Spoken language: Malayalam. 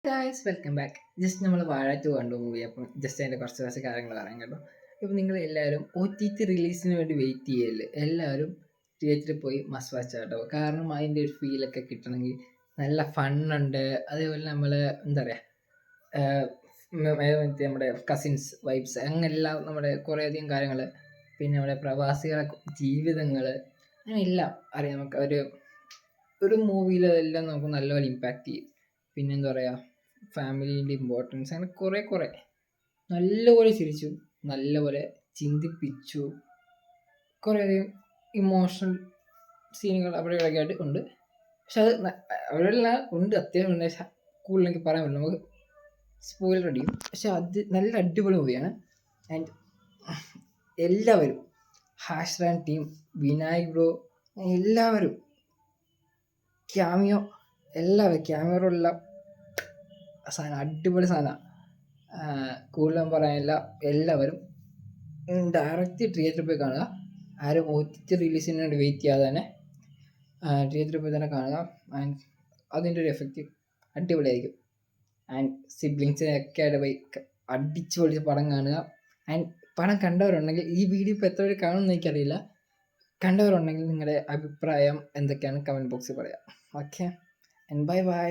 Guys welcome back. ജസ്റ്റ് നമ്മൾ വാഴ 2 കണ്ടു മൂവി. അപ്പം ജസ്റ്റ് അതിൻ്റെ കുറച്ച് കാര്യങ്ങൾ പറയാൻ കേട്ടോ. ഇപ്പം നിങ്ങൾ എല്ലാവരും OTT റിലീസിന് വേണ്ടി വെയിറ്റ് ചെയ്യല്ലേ. എല്ലാവരും തിയേറ്ററിൽ പോയി മസ്റ്റ് വാച്ച് കേട്ടോ. കാരണം അതിൻ്റെ ഒരു ഫീലൊക്കെ കിട്ടണമെങ്കിൽ നല്ല ഫണ്ണുണ്ട്. അതേപോലെ നമ്മൾ എന്താ പറയുക, നമ്മുടെ കസിൻസ് വൈബ്സ് അങ്ങനെല്ലാം നമ്മുടെ കുറേയധികം കാര്യങ്ങൾ, പിന്നെ നമ്മുടെ പ്രവാസികളെ ജീവിതങ്ങൾ, അങ്ങനെ എല്ലാം അറിയാം. നമുക്ക് ഒരു മൂവിയിലെല്ലാം നമുക്ക് നല്ലപോലെ ഇമ്പാക്റ്റ് ചെയ്യും. പിന്നെ എന്താ പറയുക, ഫാമിലീൻ്റെ ഇമ്പോർട്ടൻസ്, അങ്ങനെ കുറേ നല്ലപോലെ ചിരിച്ചു, നല്ലപോലെ ചിന്തിപ്പിച്ചു. കുറേയധികം ഇമോഷണൽ സീനുകൾ അവിടെ ഇവിടെയൊക്കെ ആയിട്ട് ഉണ്ട്. പക്ഷെ അത് അവിടെയെല്ലാം ഉണ്ട്, അത്യാവശ്യം ഉണ്ട്. പക്ഷെ കൂടുതൽ എനിക്ക് പറയാൻ പറ്റില്ല, നമുക്ക് സ്പോയിലർ അടിക്കും. പക്ഷെ അത് നല്ല അടിപൊളി മൂവിയാണ്. ആൻഡ് എല്ലാവരും, ഹാഷ്റാൻ ടീം, വിനായക് ബ്രോ, എല്ലാവരും ക്യാമിയോ, എല്ലാവരും ക്യാമിയോയിലുള്ള സാധനം അടിപൊളി സാധനമാണ്. കൂടുതലും പറയാനില്ല. എല്ലാവരും ഡയറക്റ്റ് തിയേറ്ററിൽ പോയി കാണുക. ആരും OTT റിലീസിന് വേണ്ടി വെയിറ്റ് ചെയ്യാതെ തന്നെ തിയേറ്ററിൽ പോയി തന്നെ കാണുക. ആൻഡ് അതിൻ്റെ ഒരു എഫക്റ്റ് അടിപൊളിയായിരിക്കും. ആൻഡ് സിബ്ലിങ്സിനൊക്കെ ആയിട്ട് പോയി അടിച്ചു പൊളിച്ച് പടം കാണുക. ആൻഡ് പടം കണ്ടവരുണ്ടെങ്കിൽ, ഈ വീഡിയോ ഇപ്പോൾ എത്ര പേര് കാണുമെന്ന് എനിക്കറിയില്ല, കണ്ടവരുണ്ടെങ്കിൽ നിങ്ങളുടെ അഭിപ്രായം എന്തൊക്കെയാണ് കമൻറ്റ് ബോക്സിൽ പറയാം. Okay, and by.